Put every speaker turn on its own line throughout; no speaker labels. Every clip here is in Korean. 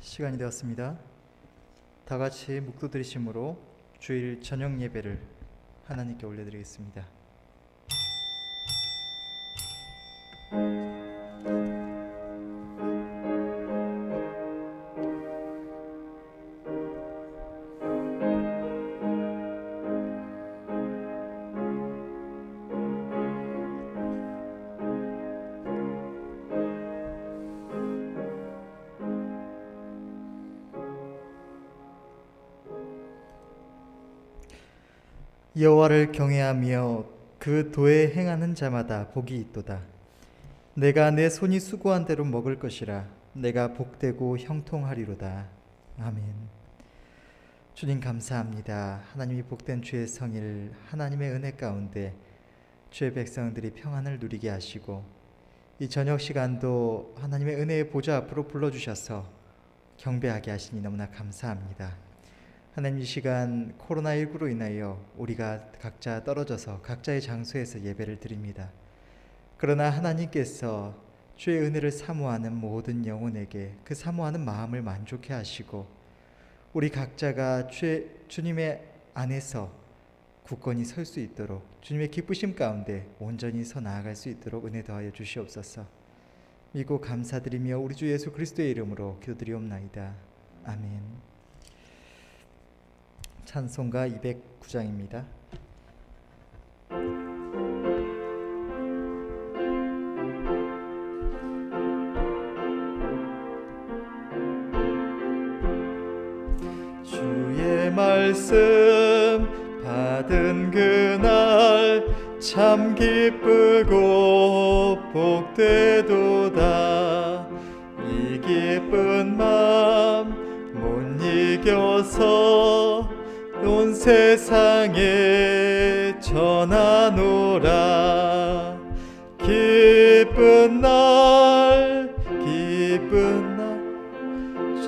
시간이 되었습니다. 다 같이 묵도드리심으로 주일 저녁 예배를 하나님께 올려드리겠습니다. 여호와를 경외하며 그 도에 행하는 자마다 복이 있도다. 내가 내 손이 수고한 대로 먹을 것이라. 내가 복되고 형통하리로다. 아멘. 주님 감사합니다. 하나님이 복된 주의 성일, 하나님의 은혜 가운데 주의 백성들이 평안을 누리게 하시고, 이 저녁 시간도 하나님의 은혜의 보좌 앞으로 불러주셔서 경배하게 하시니 너무나 감사합니다. 하나님, 이 시간 코로나19로 인하여 우리가 각자 떨어져서 각자의 장소에서 예배를 드립니다. 그러나 하나님께서 주의 은혜를 사모하는 모든 영혼에게 그 사모하는 마음을 만족해 하시고, 우리 각자가 주님의 안에서 굳건히 설 수 있도록, 주님의 기쁘심 가운데 온전히 서 나아갈 수 있도록 은혜 더하여 주시옵소서. 믿고 감사드리며 우리 주 예수 그리스도의 이름으로 기도드리옵나이다. 아멘. 찬송가 209장입니다. 주의 말씀 받은 그날 참 기쁘고 복되도다. 이 기쁜 마음 못 이겨서 온 세상에 전하노라. 기쁜 날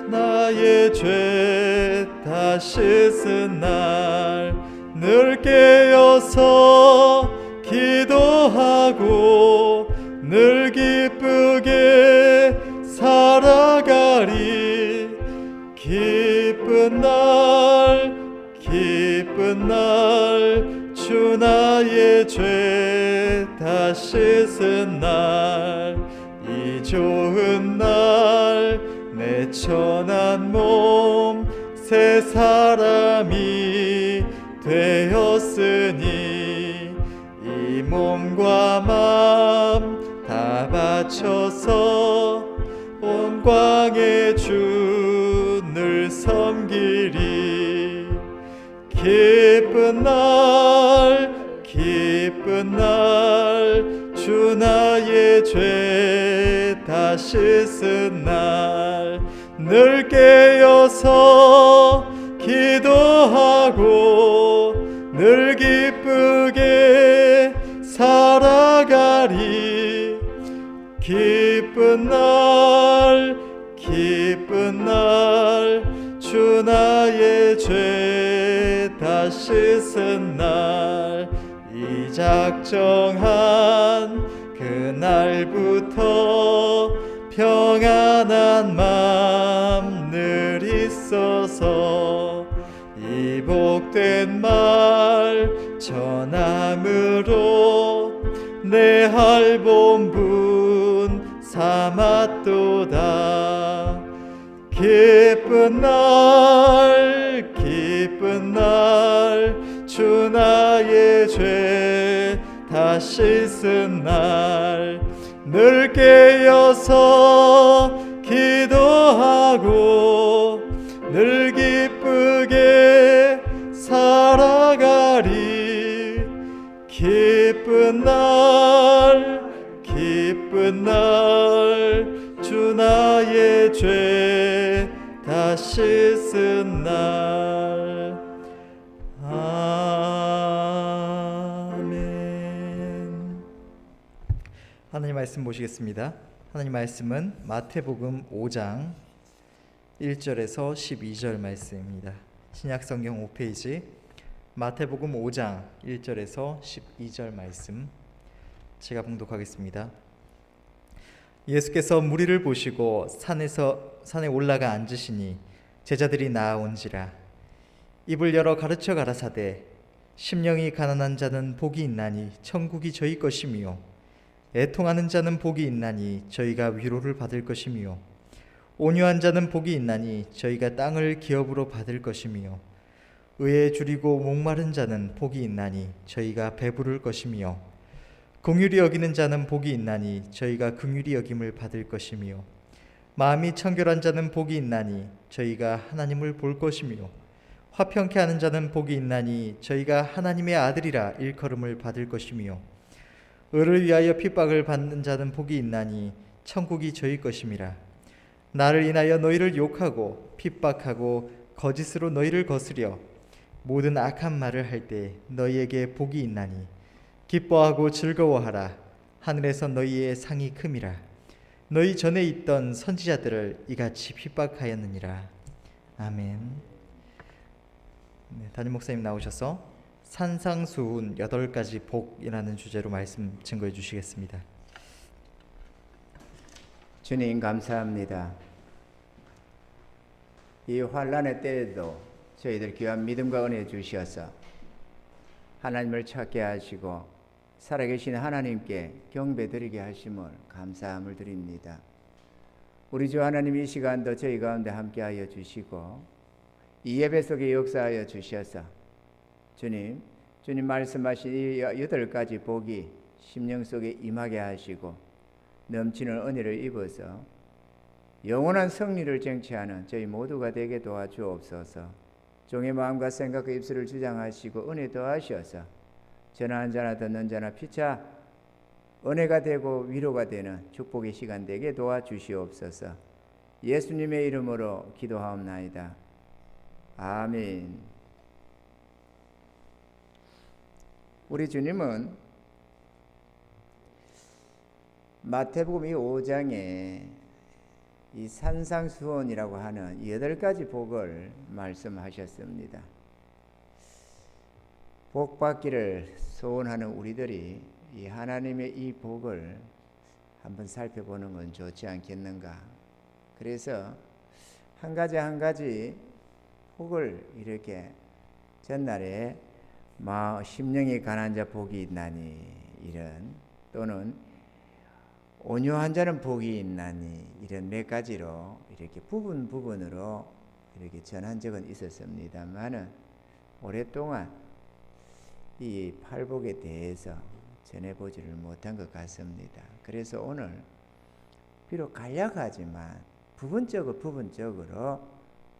나의 죄 다 씻은 날, 늘 깨어서 기도하고 늘 기쁘게 살아가리. 기쁜 날 주 나의 죄 다 씻은 날, 이 좋은 날 내 천한 몸 새 사람이 되었으니, 이 몸과 마음 다 바쳐서 온광의 주 늘 섬기리. 기쁜 날 주 나의 죄 다 씻은 날, 늘 깨어서 기도하고 늘 기쁘게 살아가리. 기쁜 날 주 나의 죄 다 씻은 날, 이 작정한 그날부터 평안한 마음 늘 있어서, 이 복된 말 전함으로 내 할 본분 삼았도다. 기쁜 날 주 나의 죄 다 씻은 날, 늘 깨어서 기도하고 늘 기쁘게 살아가리. 기쁜 날 주 나의 죄 다 씻은 날. 아멘. 하나님 말씀 보시겠습니다. 하나님 말씀은 마태복음 5장 1절에서 12절 말씀입니다. 신약성경 5페이지 마태복음 5장 1절에서 12절 말씀 제가 봉독하겠습니다. 예수께서 무리를 보시고 산에 올라가 앉으시니 제자들이 나아온지라. 입을 열어 가르쳐 가라사대 심령이 가난한 자는 복이 있나니 천국이 저희 것이미요 애통하는 자는 복이 있나니 저희가 위로를 받을 것이미요 온유한 자는 복이 있나니 저희가 땅을 기업으로 받을 것이미요 의에 줄이고 목마른 자는 복이 있나니 저희가 배부를 것이미요 긍휼히 여기는 자는 복이 있나니 저희가 긍휼히 여김을 받을 것이미요 마음이 청결한 자는 복이 있나니 저희가 하나님을 볼 것이미요 화평케 하는 자는 복이 있나니 저희가 하나님의 아들이라 일컬음을 받을 것이미요 의를 위하여 핍박을 받는 자는 복이 있나니 천국이 저희 것임이라 나를 인하여 너희를 욕하고 핍박하고 거짓으로 너희를 거스려 모든 악한 말을 할 때 너희에게 복이 있나니 기뻐하고 즐거워하라 하늘에서 너희의 상이 큼이라 너희 전에 있던 선지자들을 이같이 핍박하였느니라. 아멘. 담임 목사님 나오셔서 산상수훈 8가지 복이라는 주제로 말씀 증거해 주시겠습니다.
주님 감사합니다. 이 환난의 때에도 저희들 귀한 믿음과 은혜 주셔서 하나님을 찾게 하시고 살아계신 하나님께 경배드리게 하심을 감사함을 드립니다. 우리 주 하나님 이 시간도 저희 가운데 함께하여 주시고 이 예배 속에 역사하여 주셔서 주님 말씀하신 이 8가지 복이 심령 속에 임하게 하시고 넘치는 은혜를 입어서 영원한 승리를 쟁취하는 저희 모두가 되게 도와주옵소서. 종의 마음과 생각과 입술을 주장하시고 은혜 더하셔서 전하 한 자나 듣는 자나 피차 은혜가 되고 위로가 되는 축복의 시간 되게 도와주시옵소서. 예수님의 이름으로 기도하옵나이다. 아멘. 우리 주님은 마태복음 5장에 이 산상수훈이라고 하는 8가지 복을 말씀하셨습니다. 복 받기를 소원하는 우리들이 이 하나님의 이 복을 한번 살펴보는 건 좋지 않겠는가. 그래서 한 가지 복을 이렇게 전날에 심령이 가난한 자 복이 있나니 이런, 또는 온유한 자는 복이 있나니 이런 몇 가지로 이렇게 부분으로 이렇게 전한 적은 있었습니다만은 오랫동안 이 팔복에 대해서 전해보지를 못한 것 같습니다. 그래서 오늘 비록 간략하지만 부분적으로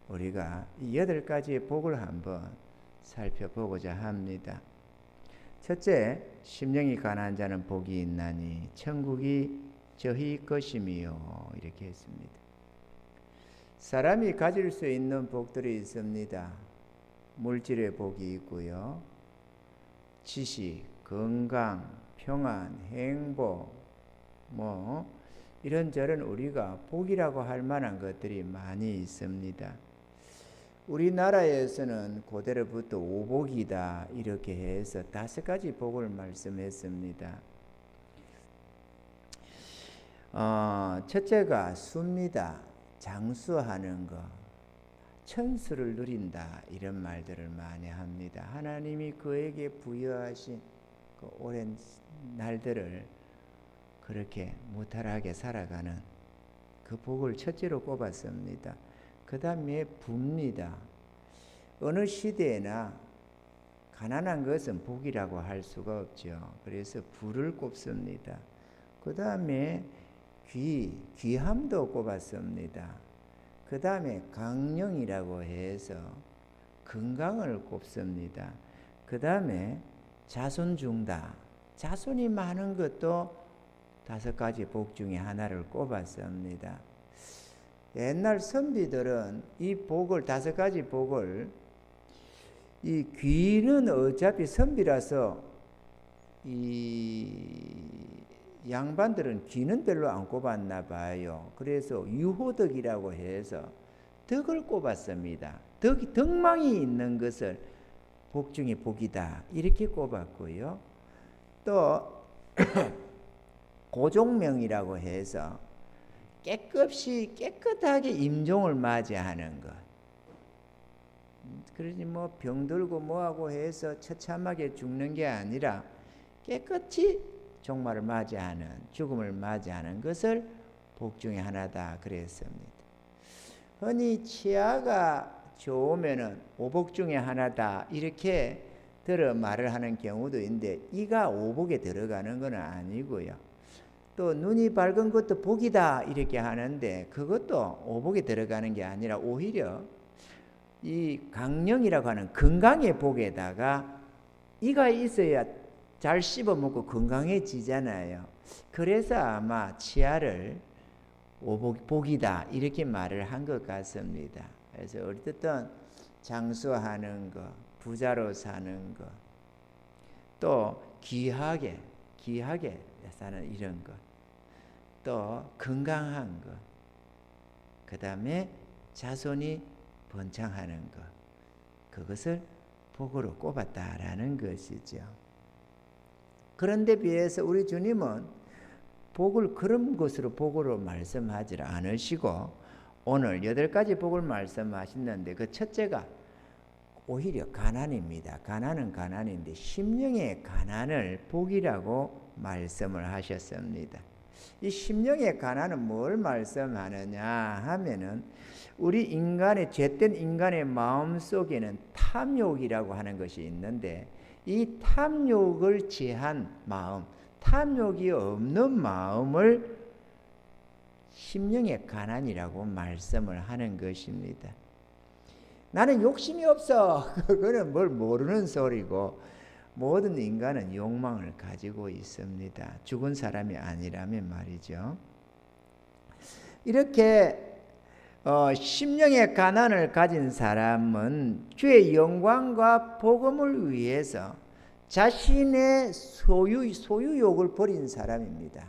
우리가 이 8가지의 복을 한번 살펴보고자 합니다. 첫째, 심령이 가난한 자는 복이 있나니 천국이 저희 것이미요 이렇게 했습니다. 사람이 가질 수 있는 복들이 있습니다. 물질의 복이 있고요, 지식, 건강, 평안, 행복, 이런저런 우리가 복이라고 할 만한 것들이 많이 있습니다. 우리나라에서는 고대로부터 오복이다 이렇게 해서 5가지 복을 말씀했습니다. 첫째가 수입니다. 장수하는 것, 천수를 누린다 이런 말들을 많이 합니다. 하나님이 그에게 부여하신 그 오랜 날들을 그렇게 무탈하게 살아가는 그 복을 첫째로 꼽았습니다. 그 다음에 부입니다. 어느 시대에나 가난한 것은 복이라고 할 수가 없죠. 그래서 부를 꼽습니다. 그 다음에 귀함도 꼽았습니다. 그 다음에 강령이라고 해서 건강을 꼽습니다. 그 다음에 자손중다, 자손이 많은 것도 5가지 복 중에 하나를 꼽았습니다. 옛날 선비들은 이 복을 5가지 복을, 이 귀는 어차피 선비라서 이 양반들은 귀는 별로 안 꼽았나 봐요. 그래서 유호덕이라고 해서 덕을 꼽았습니다. 덕망이 있는 것을 복 중에 복이다 이렇게 꼽았고요. 또 고종명이라고 해서 깨끗하게 임종을 맞이하는 것. 그러지 뭐 병들고 뭐하고 해서 처참하게 죽는 게 아니라 깨끗이 종말을 맞이하는, 죽음을 맞이하는 것을 복 중에 하나다 그랬습니다. 흔히 치아가 좋으면은 오복 중에 하나다 이렇게 들어 말을 하는 경우도 있는데, 이가 오복에 들어가는 건 아니고요. 또 눈이 밝은 것도 복이다 이렇게 하는데, 그것도 오복에 들어가는 게 아니라 오히려 이 강령이라고 하는 건강의 복에다가 이가 있어야 잘 씹어 먹고 건강해지잖아요. 그래서 아마 치아를 복이다 이렇게 말을 한 것 같습니다. 그래서 어쨌든 장수하는 것, 부자로 사는 것, 또 귀하게 사는 이런 것, 또 건강한 것, 그 다음에 자손이 번창하는 것, 그것을 복으로 꼽았다라는 것이죠. 그런데 비해서 우리 주님은 복을 그런 것으로 복으로 말씀하지 않으시고 오늘 8가지 복을 말씀하시는데, 그 첫째가 오히려 가난입니다. 가난은 가난인데 심령의 가난을 복이라고 말씀을 하셨습니다. 이 심령의 가난은 뭘 말씀하느냐 하면은, 우리 인간의 죄된 인간의 마음 속에는 탐욕이라고 하는 것이 있는데, 이 탐욕을 제한 마음, 탐욕이 없는 마음을 심령의 가난이라고 말씀을 하는 것입니다. 나는 욕심이 없어. 그거는 뭘 모르는 소리고, 모든 인간은 욕망을 가지고 있습니다. 죽은 사람이 아니라면 말이죠. 이렇게 심령의 가난을 가진 사람은 주의 영광과 복음을 위해서 자신의 소유욕을 버린 사람입니다.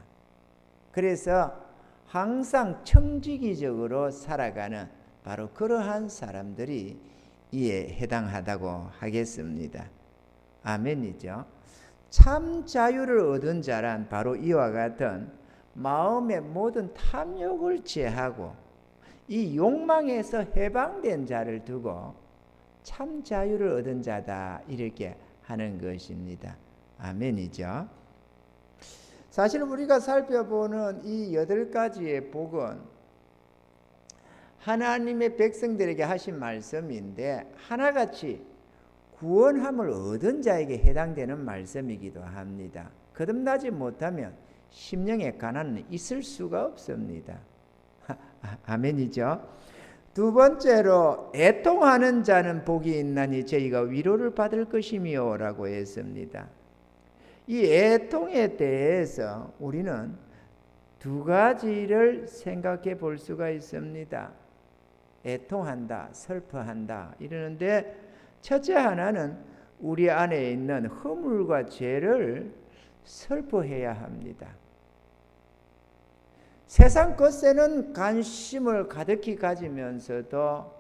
그래서 항상 청지기적으로 살아가는 바로 그러한 사람들이 이에 해당하다고 하겠습니다. 아멘이죠. 참 자유를 얻은 자란 바로 이와 같은 마음의 모든 탐욕을 제하고 이 욕망에서 해방된 자를 두고 참 자유를 얻은 자다 이렇게 하는 것입니다. 아멘이죠. 사실 우리가 살펴보는 이 8가지의 복은 하나님의 백성들에게 하신 말씀인데, 하나같이 구원함을 얻은 자에게 해당되는 말씀이기도 합니다. 거듭나지 못하면 심령의 가난은 있을 수가 없습니다. 아멘이죠. 두 번째로 애통하는 자는 복이 있나니 저희가 위로를 받을 것이며 라고 했습니다. 이 애통에 대해서 우리는 2가지를 생각해 볼 수가 있습니다. 애통한다, 슬퍼한다 이러는데, 첫째 하나는 우리 안에 있는 허물과 죄를 슬퍼해야 합니다. 세상 것에는 관심을 가득히 가지면서도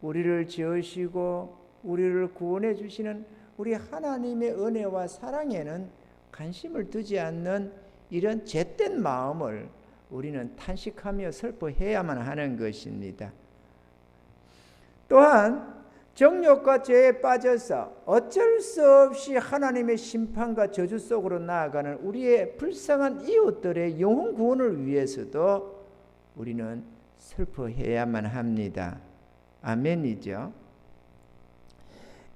우리를 지으시고 우리를 구원해 주시는 우리 하나님의 은혜와 사랑에는 관심을 두지 않는 이런 죄된 마음을 우리는 탄식하며 슬퍼해야만 하는 것입니다. 또한 정욕과 죄에 빠져서 어쩔 수 없이 하나님의 심판과 저주 속으로 나아가는 우리의 불쌍한 이웃들의 영혼 구원을 위해서도 우리는 슬퍼해야만 합니다. 아멘이죠.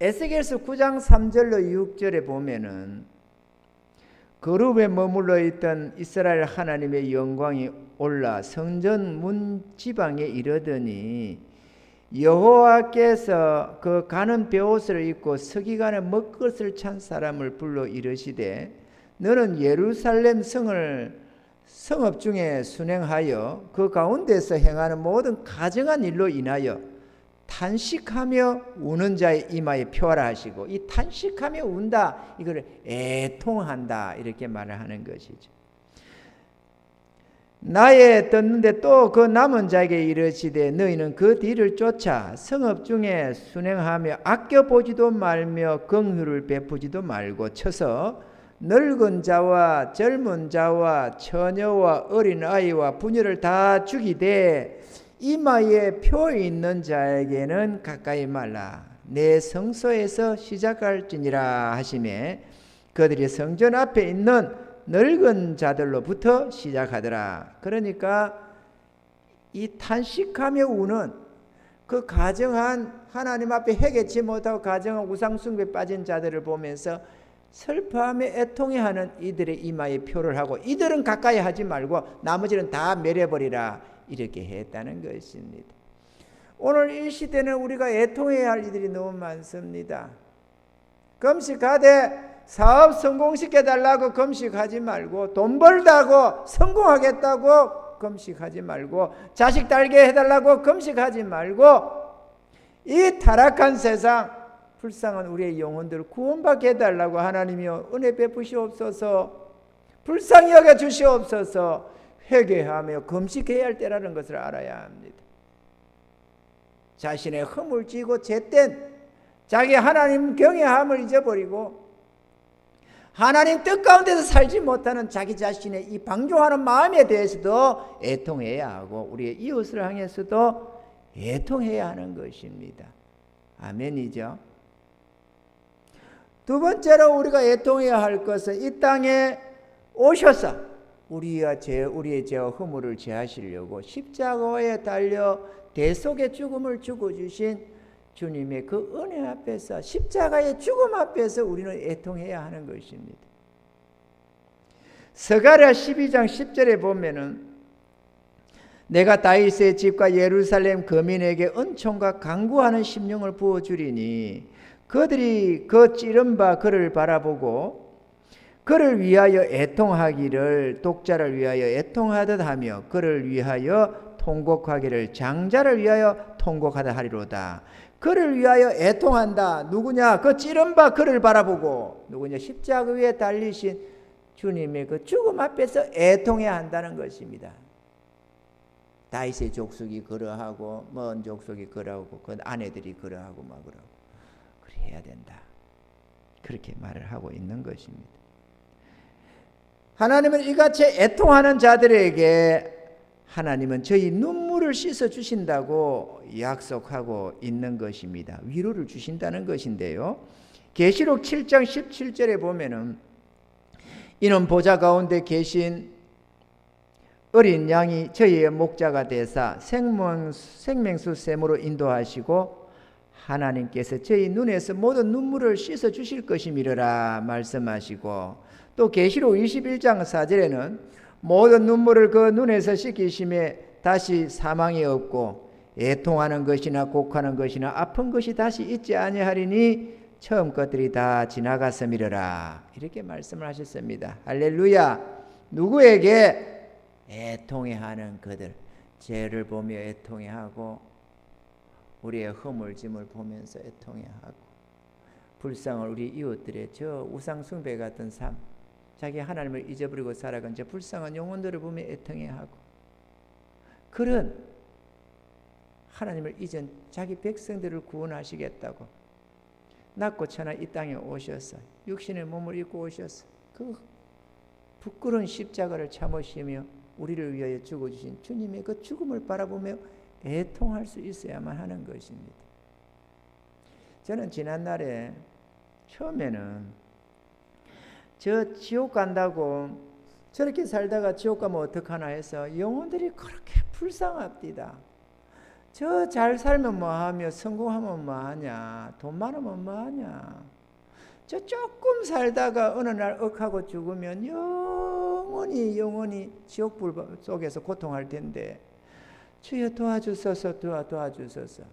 에스겔서 9장 3절로 6절에 보면은 거룩에 머물러 있던 이스라엘 하나님의 영광이 올라 성전 문 지방에 이르더니 여호와께서 그 가는 베옷을 입고 서기관의 먹것을 찬 사람을 불러 이르시되, 너는 예루살렘 성을 성읍 중에 순행하여 그 가운데서 행하는 모든 가증한 일로 인하여 탄식하며 우는 자의 이마에 표하라 하시고, 이 탄식하며 운다 이거를 애통한다 이렇게 말을 하는 것이죠. 나에 떴는데 또 그 남은 자에게 이르시되, 너희는 그 뒤를 쫓아 성읍 중에 순행하며 아껴보지도 말며 긍휼을 베푸지도 말고 쳐서 늙은 자와 젊은 자와 처녀와 어린아이와 부녀를 다 죽이되 이마에 표 있는 자에게는 가까이 말라. 내 성소에서 시작할지니라 하시매 그들이 성전 앞에 있는 늙은 자들로부터 시작하더라. 그러니까 이 탄식하며 우는 그 가정한 하나님 앞에 회개치 못하고 가정한 우상숭배에 빠진 자들을 보면서 슬퍼하며 애통해하는 이들의 이마에 표를 하고 이들은 가까이 하지 말고 나머지는 다 멸해버리라 이렇게 했다는 것입니다. 오늘 이 시대는 우리가 애통해야 할 이들이 너무 많습니다. 금식하되 사업 성공시켜달라고 금식하지 말고 돈 벌다고 성공하겠다고 금식하지 말고 자식 달게 해달라고 금식하지 말고 이 타락한 세상 불쌍한 우리의 영혼들을 구원받게 해달라고 하나님이여 은혜 베푸시옵소서 불쌍히 여겨주시옵소서 회개하며 금식해야 할 때라는 것을 알아야 합니다. 자신의 흠을 지고 죄된 자기 하나님 경외함을 잊어버리고 하나님 뜻 가운데서 살지 못하는 자기 자신의 이 방종하는 마음에 대해서도 애통해야 하고 우리의 이웃을 향해서도 애통해야 하는 것입니다. 아멘이죠. 두 번째로 우리가 애통해야 할 것은 이 땅에 오셔서 우리의 죄와 허물을 제하시려고 십자가에 달려 대속의 죽음을 죽어주신 주님의 그 은혜 앞에서 십자가의 죽음 앞에서 우리는 애통해야 하는 것입니다. 스가랴 12장 10절에 보면은 내가 다윗의 집과 예루살렘 거민에게 은총과 강구하는 심령을 부어주리니 그들이 그 찌른 바 그를 바라보고 그를 위하여 애통하기를 독자를 위하여 애통하듯 하며 그를 위하여 통곡하기를 장자를 위하여 통곡하듯 하리로다. 그를 위하여 애통한다. 누구냐? 그 찌른 바 그를 바라보고 누구냐? 십자가 위에 달리신 주님의 그 죽음 앞에서 애통해야 한다는 것입니다. 다윗의 족속이 그러하고 먼 족속이 그러하고 그 아내들이 그러하고 막 그러고 그래야 된다. 그렇게 말을 하고 있는 것입니다. 하나님은 이같이 애통하는 자들에게 하나님은 저희 눈물을 씻어 주신다고 약속하고 있는 것입니다. 위로를 주신다는 것인데요. 계시록 7장 17절에 보면은 이는 보좌 가운데 계신 어린 양이 저희의 목자가 되사 생명수 샘으로 인도하시고 하나님께서 저희 눈에서 모든 눈물을 씻어 주실 것이미르라 말씀하시고 또 계시록 21장 4절에는 모든 눈물을 그 눈에서 씻기심에 다시 사망이 없고 애통하는 것이나 곡하는 것이나 아픈 것이 다시 있지 아니하리니 처음 것들이 다 지나갔음이러라 이렇게 말씀을 하셨습니다. 할렐루야. 누구에게? 애통해하는 그들, 죄를 보며 애통해하고 우리의 허물짐을 보면서 애통해하고 불쌍한 우리 이웃들의 저 우상숭배 같은 삶, 자기 하나님을 잊어버리고 살아간 저 불쌍한 영혼들을 보며 애통해하고 그런 하나님을 잊은 자기 백성들을 구원하시겠다고 낮고 천한 이 땅에 오셔서 육신의 몸을 입고 오셔서 그 부끄러운 십자가를 참으시며 우리를 위하여 죽어주신 주님의 그 죽음을 바라보며 애통할 수 있어야만 하는 것입니다. 저는 지난날에 처음에는 저 지옥 간다고 저렇게 살다가 지옥 가면 어떡하나 해서 영혼들이 그렇게 불쌍합디다. 저 잘 살면 뭐하며 성공하면 뭐하냐, 돈 많으면 뭐하냐, 저 조금 살다가 어느 날 억하고 죽으면 영원히 지옥불 속에서 고통할 텐데 주여 도와주소서 도와주소서.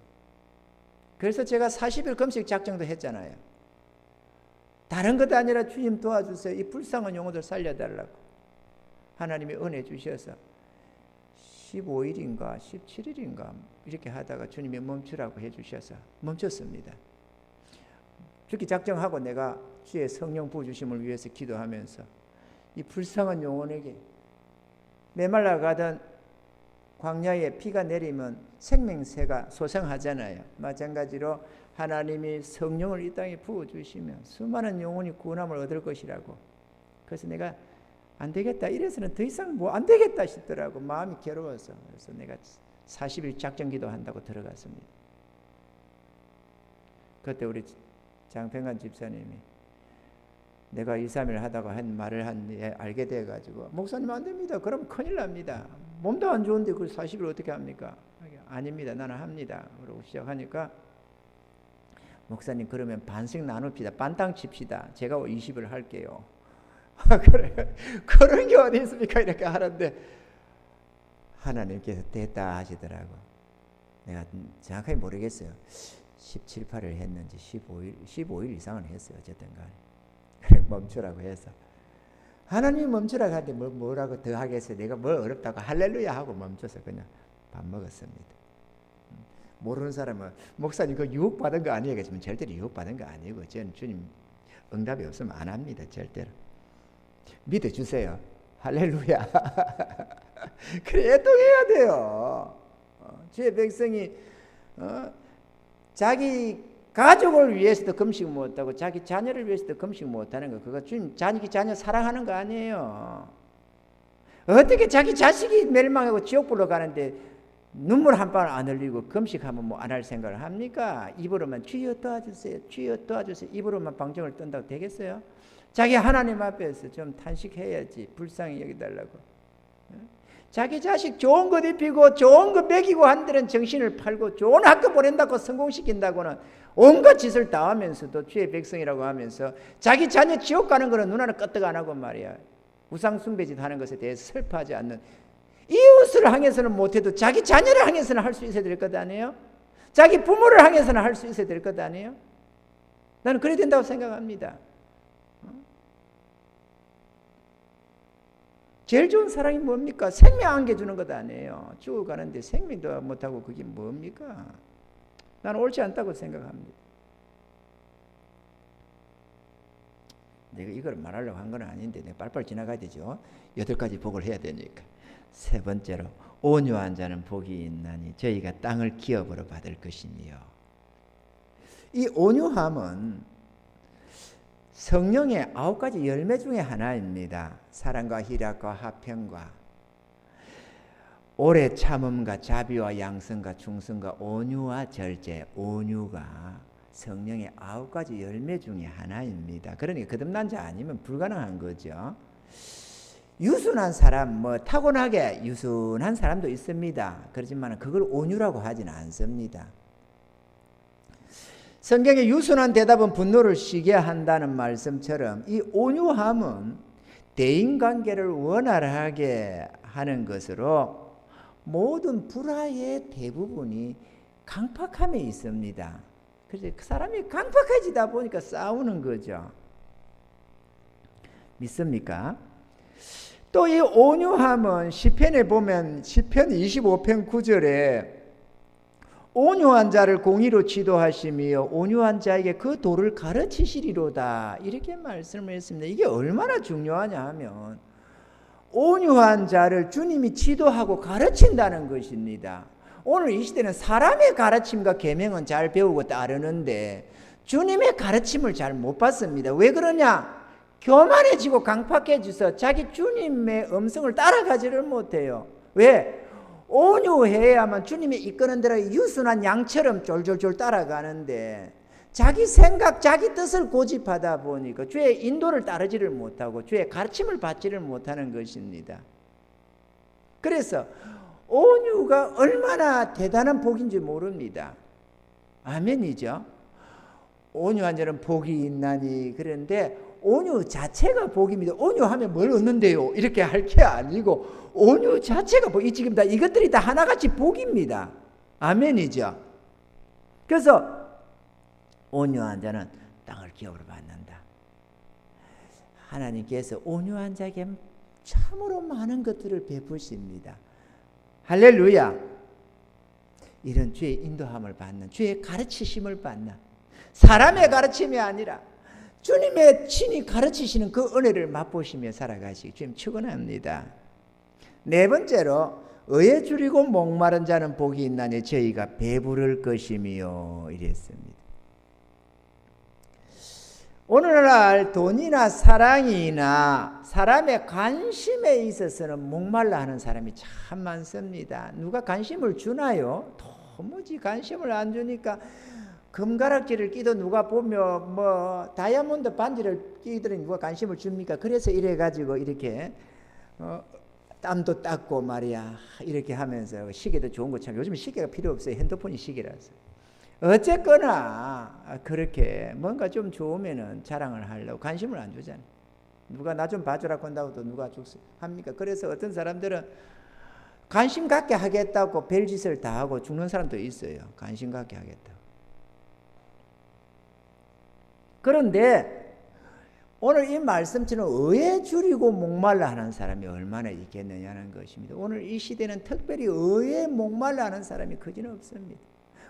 그래서 제가 40일 금식 작정도 했잖아요. 다른 것도 아니라 주님 도와주세요. 이 불쌍한 영혼들 살려달라고. 하나님이 은혜 주셔서 15일인가 17일인가 이렇게 하다가 주님이 멈추라고 해주셔서 멈췄습니다. 그렇게 작정하고 내가 주의 성령 부어주심을 위해서 기도하면서 이 불쌍한 영혼에게 메말라 가던 광야에 비가 내리면 생명새가 소생하잖아요. 마찬가지로 하나님이 성령을 이 땅에 부어주시면 수많은 영혼이 구원함을 얻을 것이라고 그래서 내가 안 되겠다. 이래서는 더 이상 뭐 안 되겠다 싶더라고. 마음이 괴로워서. 그래서 내가 40일 작정기도 한다고 들어갔습니다. 그때 우리 장평관 집사님이 내가 2, 3일 하다가 한 말을 알게 돼가지고 목사님 안 됩니다. 그럼 큰일 납니다. 몸도 안 좋은데 그 40일 어떻게 합니까? 아닙니다. 나는 합니다. 그러고 시작하니까 목사님 그러면 반씩 나눕시다. 반땅 칩시다. 제가 20을 할게요. 그래, 그런 게 어디 있습니까? 이렇게 하는데 하나님께서 됐다 하시더라고. 내가 정확하게 모르겠어요. 17, 8을 했는지 15일 이상은 했어요. 어쨌든 간에. 그래, 멈추라고 해서 하나님이 멈추라고 하는데 뭐라고 더 하겠어요. 내가 뭘 어렵다고 할렐루야 하고 멈춰서 그냥 밥 먹었습니다. 모르는 사람은 목사님 그 유혹받은 거 아니에요? 그렇지만 절대로 유혹받은 거 아니고 저는 주님 응답이 없으면 안 합니다. 절대로. 믿어주세요. 할렐루야. 그래, 애통해야 돼요. 주의 백성이 자기 가족을 위해서도 금식 못하고 자기 자녀를 위해서도 금식 못하는 거, 그거 주님 자기 자녀 사랑하는 거 아니에요. 어떻게 자기 자식이 멸망하고 지옥불로 가는데 눈물 한 방 안 흘리고 금식하면 뭐 안 할 생각을 합니까? 입으로만 주여 도와주세요, 주여 도와주세요, 입으로만 방정을 뜬다고 되겠어요? 자기 하나님 앞에서 좀 탄식해야지. 불쌍히 여기달라고. 자기 자식 좋은 것 입히고 좋은 것 먹이고 한들은 정신을 팔고 좋은 학교 보낸다고 성공시킨다고는 온갖 짓을 다 하면서도 주의 백성이라고 하면서 자기 자녀 지옥 가는 거는 눈하나 끄떡 안 하고 말이야. 우상숭배짓 하는 것에 대해서 슬퍼하지 않는, 이웃을 향해서는 못해도 자기 자녀를 향해서는 할 수 있어야 될 것 아니에요? 자기 부모를 향해서는 할 수 있어야 될 것 아니에요? 나는 그래야 된다고 생각합니다. 제일 좋은 사랑이 뭡니까? 생명 안겨주는 것 아니에요. 죽어가는데 생명도 못하고 그게 뭡니까? 나는 옳지 않다고 생각합니다. 내가 이걸 말하려고 한 건 아닌데 내가 빨리빨리 지나가야 되죠. 8가지 복을 해야 되니까. 세 번째로, 온유한 자는 복이 있나니 저희가 땅을 기업으로 받을 것이며. 이 온유함은 성령의 9가지 열매 중에 하나입니다. 사랑과 희락과 화평과 오래 참음과 자비와 양성과 충성과 온유와 절제. 온유가 성령의 9가지 열매 중에 하나입니다. 그러니까 거듭난 자 아니면 불가능한 거죠. 유순한 사람, 타고나게 유순한 사람도 있습니다. 그렇지만 그걸 온유라고 하지는 않습니다. 성경의 유순한 대답은 분노를 쉬게 한다는 말씀처럼 이 온유함은 대인관계를 원활하게 하는 것으로 모든 불화의 대부분이 강팍함에 있습니다. 그래서 그 사람이 강팍해지다 보니까 싸우는 거죠. 믿습니까? 또 이 온유함은 시편에 보면 시편 25편 9절에 온유한 자를 공의로 지도하시며 온유한 자에게 그 도를 가르치시리로다, 이렇게 말씀을 했습니다. 이게 얼마나 중요하냐 하면 온유한 자를 주님이 지도하고 가르친다는 것입니다. 오늘 이 시대는 사람의 가르침과 계명은 잘 배우고 따르는데 주님의 가르침을 잘 못 받습니다. 왜 그러냐? 교만해지고 강팍해져서 자기 주님의 음성을 따라가지를 못해요. 왜? 온유해야만 주님이 이끄는 대로 유순한 양처럼 쫄쫄쫄 따라가는데 자기 생각, 자기 뜻을 고집하다 보니까 주의 인도를 따르지를 못하고 주의 가르침을 받지를 못하는 것입니다. 그래서 온유가 얼마나 대단한 복인지 모릅니다. 아멘이죠. 온유한 자는 복이 있나니. 그런데 온유 자체가 복입니다. 온유하면 뭘 얻는데요? 이렇게 할 게 아니고 온유 자체가 복. 지금 다 이것들이 다 하나같이 복입니다. 아멘이죠. 그래서 온유한 자는 땅을 기업으로 받는다. 하나님께서 온유한 자에게 참으로 많은 것들을 베푸십니다. 할렐루야. 이런 주의 인도함을 받는, 주의 가르치심을 받는, 사람의 가르침이 아니라 주님의 친히 가르치시는 그 은혜를 맛보시며 살아가시기 주님 축원합니다. 네 번째로, 의에 줄이고 목마른 자는 복이 있나니 저희가 배부를 것이며 이랬습니다. 오늘날 돈이나 사랑이나 사람의 관심에 있어서는 목말라 하는 사람이 참 많습니다. 누가 관심을 주나요? 도무지 관심을 안 주니까 금가락지를 끼도 누가 보면 뭐 다이아몬드 반지를 끼더니 누가 관심을 줍니까? 그래서 이래 가지고 이렇게 땀도 닦고 말이야 이렇게 하면서 시계도 좋은 거 참 요즘 시계가 필요 없어요. 핸드폰이 시계라서. 어쨌거나 그렇게 뭔가 좀 좋으면은 자랑을 하려고 관심을 안 주잖아요. 누가 나 좀 봐주라고 한다고 또 누가 합니까? 그래서 어떤 사람들은 관심 갖게 하겠다고 별짓을 다 하고 죽는 사람도 있어요. 관심 갖게 하겠다고. 그런데 오늘 이 말씀처럼 의에 줄이고 목말라 하는 사람이 얼마나 있겠느냐는 것입니다. 오늘 이 시대는 특별히 의에 목말라 하는 사람이 크지는 없습니다.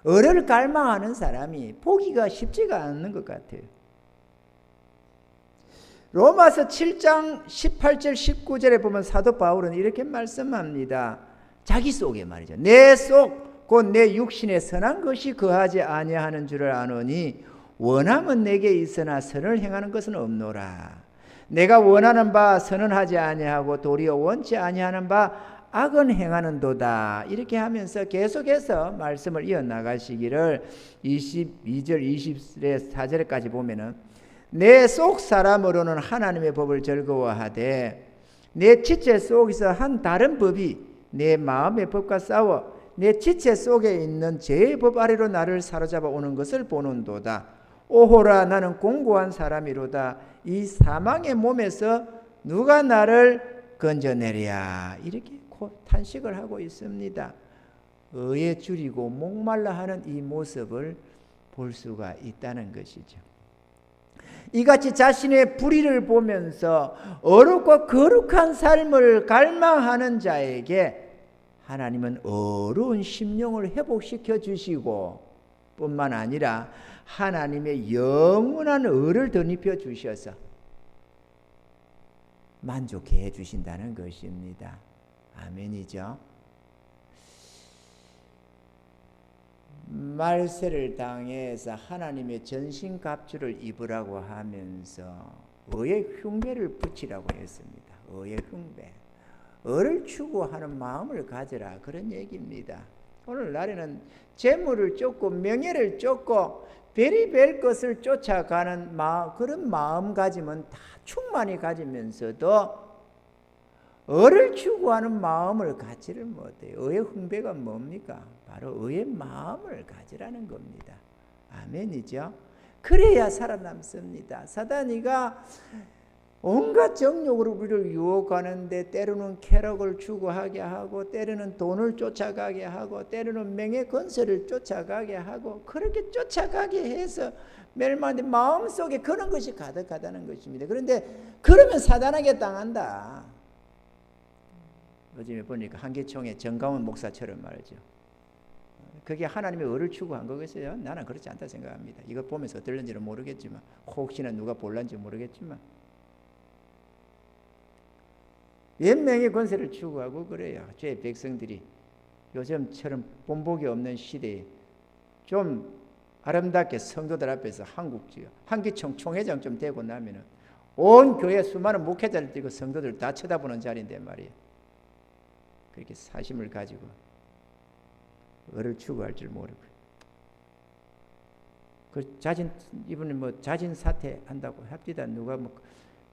의를 갈망하는 사람이 보기가 쉽지가 않는 것 같아요. 로마서 7장 18절 19절에 보면 사도 바울은 이렇게 말씀합니다. 자기 속에 말이죠. 내 속 곧 내 육신에 선한 것이 거하지 아니하는 줄을 아노니 원함은 내게 있으나 선을 행하는 것은 없노라. 내가 원하는 바 선은 하지 아니하고 도리어 원치 아니하는 바 악은 행하는도다. 이렇게 하면서 계속해서 말씀을 이어나가시기를 22절 24절까지 보면은 내 속 사람으로는 하나님의 법을 즐거워하되 내 지체 속에서 한 다른 법이 내 마음의 법과 싸워 내 지체 속에 있는 죄의 법 아래로 나를 사로잡아 오는 것을 보는도다. 오호라 나는 공고한 사람이로다. 이 사망의 몸에서 누가 나를 건져내랴. 이렇게 탄식을 하고 있습니다. 의에 줄이고 목말라 하는 이 모습을 볼 수가 있다는 것이죠. 이같이 자신의 불의를 보면서 어렵고 거룩한 삶을 갈망하는 자에게 하나님은 어려운 심령을 회복시켜 주시고 뿐만 아니라 하나님의 영원한 의를 덧입혀 주셔서 만족해 주신다는 것입니다. 아멘이죠. 말세를 당해서 하나님의 전신갑주를 입으라고 하면서 의의 흉배를 붙이라고 했습니다. 의의 흉배. 의를 추구하는 마음을 가져라 그런 얘기입니다. 오늘날에는 재물을 쫓고 명예를 쫓고 별의별 것을 쫓아가는 그런 마음가짐은 다 충만히 가지면서도 의를 추구하는 마음을 갖지를 못해요. 의의 흉배가 뭡니까? 바로 의의 마음을 가지라는 겁니다. 아멘이죠. 그래야 살아남습니다. 사단이가 온갖 정욕으로 우리를 유혹하는데 때로는 쾌락을 추구하게 하고 때로는 돈을 쫓아가게 하고 때로는 명예 건설을 쫓아가게 하고 그렇게 쫓아가게 해서 멸망하는데 마음속에 그런 것이 가득하다는 것입니다. 그런데 그러면 사단에게 당한다. 요즘에 보니까 한계총의 정강원 목사처럼 말이죠. 그게 하나님의 의를 추구한 거겠어요? 나는 그렇지 않다 생각합니다. 이거 보면서 어떨는지는 모르겠지만 혹시나 누가 볼란지 모르겠지만 연명의 권세를 추구하고 그래요. 죄의 백성들이 요즘처럼 본복이 없는 시대에 좀 아름답게 성도들 앞에서 한기총 총회장 좀 되고 나면은 온 교회 수많은 목회자를 띄고 성도들 다 쳐다보는 자리인데 말이에요. 그렇게 사심을 가지고 의를 추구할 줄 모르고 이분은 뭐 자진 사퇴한다고 합디다. 누가 뭐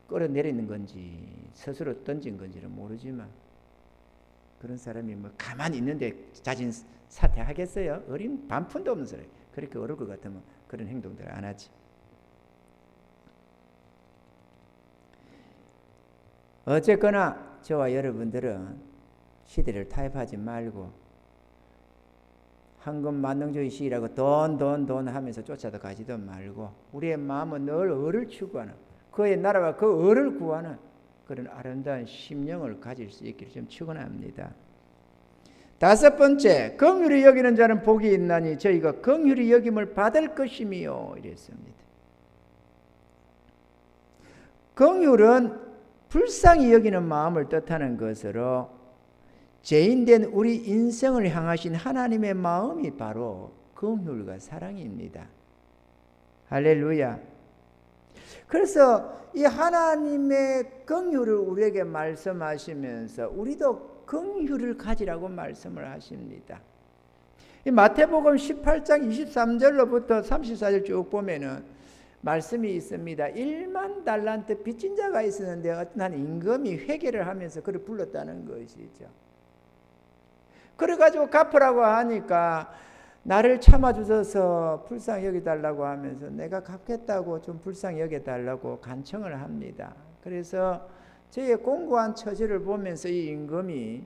끌어내리는 건지 스스로 던진 건지는 모르지만 그런 사람이 뭐 가만히 있는데 자진 사퇴하겠어요? 어린 반푼도 없는 사람이 그렇게 어려울 것 같으면 그런 행동들을 안 하지. 어쨌거나 저와 여러분들은 시대를 타협하지 말고 황금 만능주의 시기라고 돈 하면서 쫓아도 가지도 말고 우리의 마음은 늘 의를 추구하는 그의 나라와 그 의를 구하는 그런 아름다운 심령을 가질 수 있기를 좀 축원합니다. 다섯 번째, 긍휼히 여기는 자는 복이 있나니 저희가 긍휼히 여김을 받을 것이미요 이랬습니다. 긍휼은 불쌍히 여기는 마음을 뜻하는 것으로 죄인된 우리 인생을 향하신 하나님의 마음이 바로 긍휼과 사랑입니다. 할렐루야. 그래서 이 하나님의 긍휼을 우리에게 말씀하시면서 우리도 긍휼을 가지라고 말씀을 하십니다. 이 마태복음 18장 23절로부터 34절 쭉 보면은 말씀이 있습니다. 1만 달란트 빚진 자가 있었는데 어떤 한 임금이 회개를 하면서 그를 불렀다는 것이죠. 그래가지고 갚으라고 하니까 나를 참아주셔서 불쌍히 여겨달라고 하면서 내가 갚겠다고 좀 불쌍히 여겨달라고 간청을 합니다. 그래서 저의 공고한 처지를 보면서 이 임금이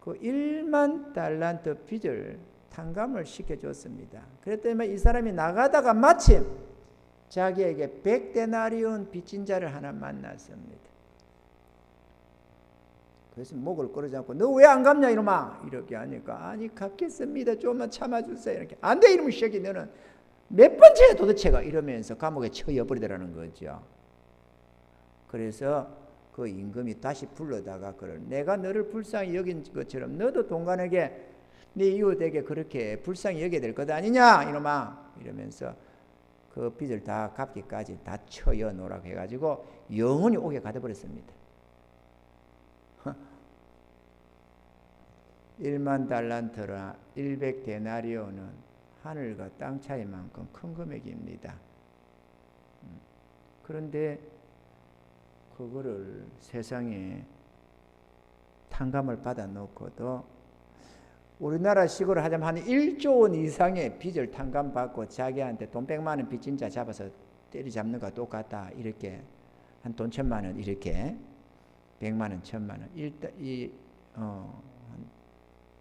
그 1만 달란트 빚을 탕감을 시켜줬습니다. 그랬더니 이 사람이 나가다가 마침 자기에게 100데나리온 빚진 자를 하나 만났습니다. 그래서 목을 끌어지 않고 너 왜 안 갚냐 이놈아 이렇게 하니까 아니 갚겠습니다 조금만 참아주세요 이렇게 안 돼 이놈의 새끼 너는 몇 번째야 도대체가 이러면서 감옥에 처해버리더라는 거죠. 그래서 그 임금이 다시 불러다가 그를 내가 너를 불쌍히 여긴 것처럼 너도 동간에게 네 이웃에게 그렇게 불쌍히 여겨야 될 것 아니냐 이놈아 이러면서 그 빚을 다 갚기까지 다 쳐여 놓으라고 해가지고 영원히 옥에 가둬버렸습니다. 1만 달란트라 100데나리온은 하늘과 땅 차이만큼 큰 금액입니다. 그런데 그거를 세상에 탕감을 받아 놓고도 우리나라 식으로 하자면 한 1조 원 이상의 빚을 탕감받고 자기한테 돈 100만 원 빚진 자 잡아서 때리잡는 거와 똑같다. 이렇게 한 돈 1000만 원 이렇게 100만 원, 1000만 원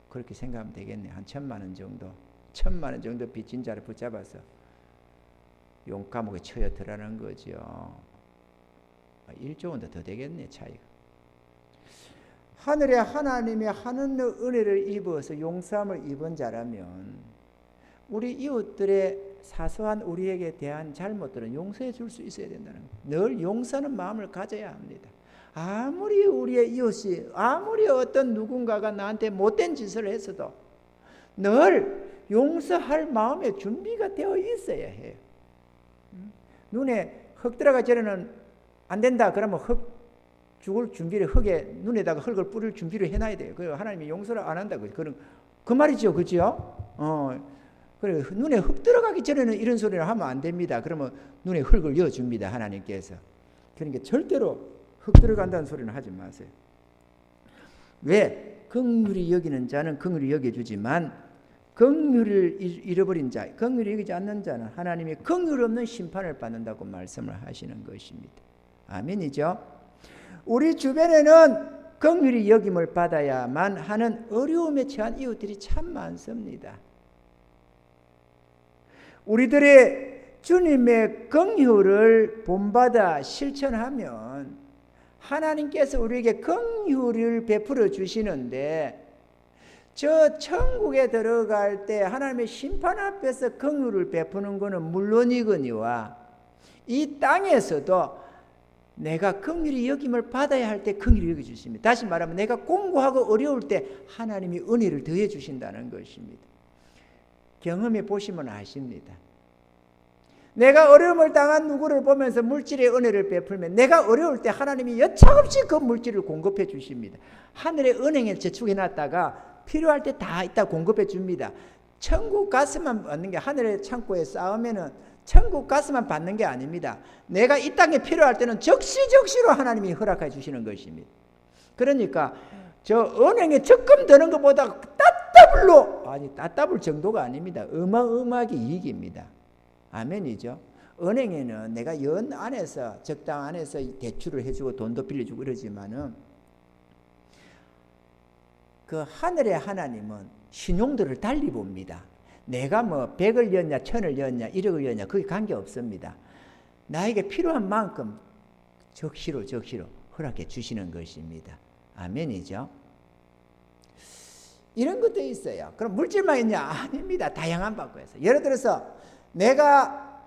그렇게 생각하면 되겠네. 한 1000만 원 정도 1000만 원 정도 빚진 자를 붙잡아서 용감하게 쳐여 들어가는 거죠. 1조 원도 더 되겠네 차이가. 하늘에 하나님의 하늘 은혜를 입어서 용서함을 입은 자라면 우리 이웃들의 사소한 우리에게 대한 잘못들은 용서해 줄 수 있어야 된다는 거예요. 늘 용서하는 마음을 가져야 합니다. 아무리 우리의 이웃이 아무리 어떤 누군가가 나한테 못된 짓을 했어도 늘 용서할 마음의 준비가 되어 있어야 해요. 눈에 흙 들어가기 전에는 안 된다 그러면 흙 죽을 준비를 흙에 눈에다가 흙을 뿌릴 준비를 해놔야 돼요. 그리고 하나님이 용서를 안 한다 그런 그 말이죠, 그렇죠? 그래 눈에 흙 들어가기 전에는 이런 소리를 하면 안 됩니다. 그러면 눈에 흙을 여줍니다 하나님께서. 그러니까 절대로 흙 들어간다는 소리는 하지 마세요. 왜? 긍휼히 여기는 자는 긍휼히 여겨주지만 긍휼을 잃어버린 자, 긍휼히 여기지 않는 자는 하나님이 긍휼 없는 심판을 받는다고 말씀을 하시는 것입니다. 아멘이죠? 우리 주변에는 긍휼히 여김을 받아야만 하는 어려움에 처한 이웃들이 참 많습니다. 우리들의 주님의 긍휼을 본받아 실천하면 하나님께서 우리에게 긍휼을 베풀어 주시는데 저 천국에 들어갈 때 하나님의 심판 앞에서 긍휼을 베푸는 것은 물론이거니와 이 땅에서도 내가 긍휼히 여김을 받아야 할 때 긍휼히 여겨주십니다. 다시 말하면 내가 공고하고 어려울 때 하나님이 은혜를 더해 주신다는 것입니다. 경험해 보시면 아십니다. 내가 어려움을 당한 누구를 보면서 물질의 은혜를 베풀면 내가 어려울 때 하나님이 여차없이 그 물질을 공급해 주십니다. 하늘의 은행에 저축해 놨다가 필요할 때 다 이따 공급해 줍니다. 천국 가서만 받는 게 하늘의 창고에 쌓으면은 천국 가서만 받는 게 아닙니다. 내가 이 땅에 필요할 때는 적시적시로 하나님이 허락해 주시는 것입니다. 그러니까 저 은행에 적금 드는 것보다 따따블 정도가 아닙니다. 어마어마하게 이익입니다. 아멘이죠. 은행에는 내가 연 안에서 적당 안에서 대출을 해주고 돈도 빌려주고 이러지만은 그 하늘의 하나님은 신용도를 달리 봅니다. 내가 뭐 100을 였냐 1000을 였냐 1억을 였냐 그게 관계없습니다. 나에게 필요한 만큼 적시로 허락해 주시는 것입니다. 아멘이죠. 이런 것도 있어요. 그럼 물질만 있냐? 아닙니다. 다양한 방법이 있어요. 예를 들어서 내가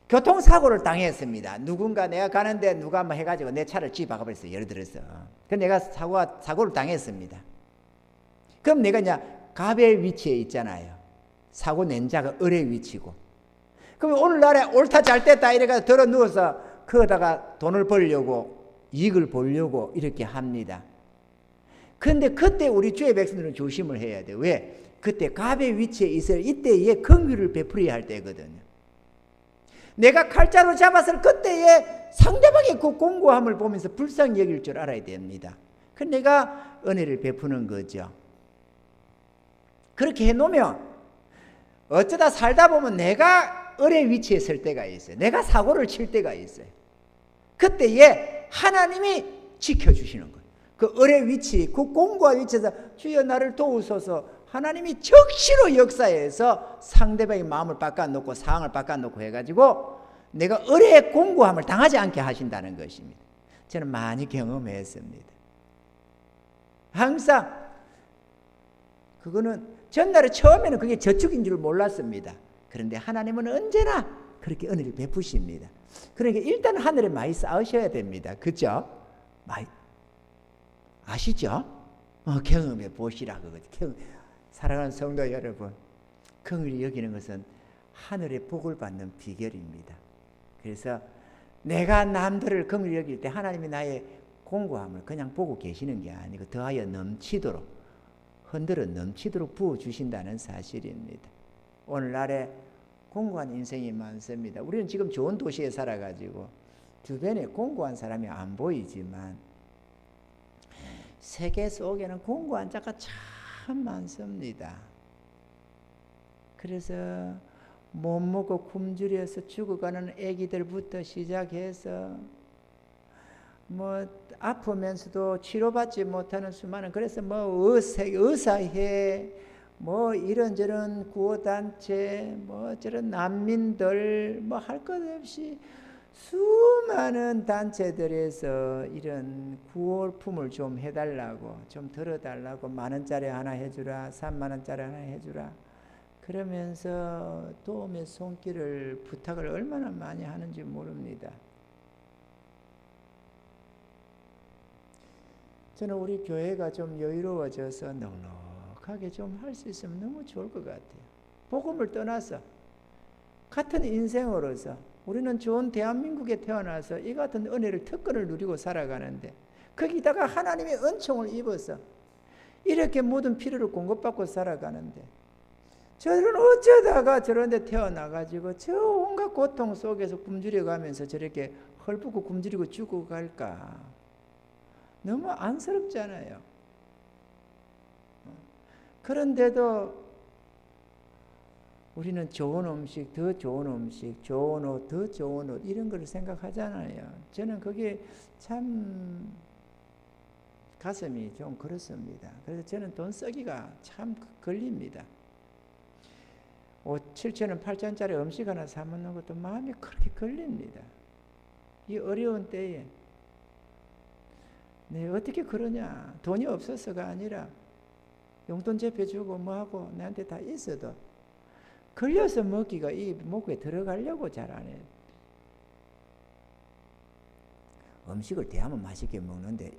교통사고를 당했습니다. 누군가 내가 가는데 누가 한번 해가지고 내 차를 쥐박아버렸어요. 예를 들어서. 그럼 내가 사고를 당했습니다. 그럼 내가 이제 갑의 위치에 있잖아요. 사고 낸 자가 을의 위치고 그러면 오늘날에 옳다 잘됐다 이래가 들어 누워서 거기다가 돈을 벌려고 이익을 보려고 이렇게 합니다. 그런데 그때 우리 주의 백성들은 조심을 해야 돼요. 왜? 그때 갑의 위치에 있어요. 이때에 긍휼을 베풀어야 할 때거든요. 내가 칼자루 잡았을 그때에 상대방의 그 공고함을 보면서 불쌍히 여길 줄 알아야 됩니다. 그 내가 은혜를 베푸는 거죠. 그렇게 해놓으면 어쩌다 살다 보면 내가 을의 위치에 설 때가 있어요. 내가 사고를 칠 때가 있어요. 그때에 하나님이 지켜주시는 거예요. 그 을의 위치, 그 공고한 위치에서 주여 나를 도우소서, 하나님이 적시로 역사해서 상대방의 마음을 바꿔놓고 상황을 바꿔놓고 해가지고 내가 을의 공고함을 당하지 않게 하신다는 것입니다. 저는 많이 경험했습니다. 항상 그거는 전날에 처음에는 그게 저축인 줄 몰랐습니다. 그런데 하나님은 언제나 그렇게 은혜를 베푸십니다. 그러니까 일단 하늘에 많이 쌓으셔야 됩니다. 그죠? 많이 아시죠? 경험해 보시라 그거죠. 사랑하는 성도 여러분, 긍휼히 여기는 것은 하늘의 복을 받는 비결입니다. 그래서 내가 남들을 긍휼히 여길 때 하나님이 나의 공고함을 그냥 보고 계시는 게 아니고 더하여 넘치도록, 흔들어 넘치도록 부어주신다는 사실입니다. 오늘날에 공고한 인생이 많습니다. 우리는 지금 좋은 도시에 살아가지고 주변에 공고한 사람이 안 보이지만 세계 속에는 공고한 자가 참 많습니다. 그래서 못 먹고 굶주려서 죽어가는 아기들부터 시작해서 뭐 아프면서도 치료받지 못하는 수많은, 그래서 뭐 의사회, 뭐 이런저런 구호단체, 뭐 저런 난민들, 뭐 할 것 없이 수많은 단체들에서 이런 구호품을 좀 해달라고, 좀 들어달라고, 10,000원짜리 하나 해주라, 30,000원짜리 하나 해주라, 그러면서 도움의 손길을, 부탁을 얼마나 많이 하는지 모릅니다. 저는 우리 교회가 좀 여유로워져서 넉넉하게 좀 할 수 있으면 너무 좋을 것 같아요. 복음을 떠나서 같은 인생으로서 우리는 좋은 대한민국에 태어나서 이 같은 은혜를, 특권을 누리고 살아가는데 거기다가 하나님의 은총을 입어서 이렇게 모든 필요를 공급받고 살아가는데 저들은 어쩌다가 저런 데 태어나가지고 저 온갖 고통 속에서 굶주려가면서 저렇게 헐벗고 굶주리고 죽어갈까? 너무 안쓰럽잖아요. 그런데도 우리는 좋은 음식, 더 좋은 음식, 좋은 옷, 더 좋은 옷, 이런 걸 생각하잖아요. 저는 그게 참 가슴이 좀 그렇습니다. 그래서 저는 돈 쓰기가 참 걸립니다. 7,000원, 8,000원짜리 음식 하나 사 먹는 것도 마음이 그렇게 걸립니다. 이 어려운 때에 네, 어떻게 그러냐? 돈이 없어서가 아니라 용돈 제펴주고 뭐하고 나한테 다 있어도 걸려서 먹기가 이 목에 들어가려고 잘 안 해요. 음식을 대하면 맛있게 먹는데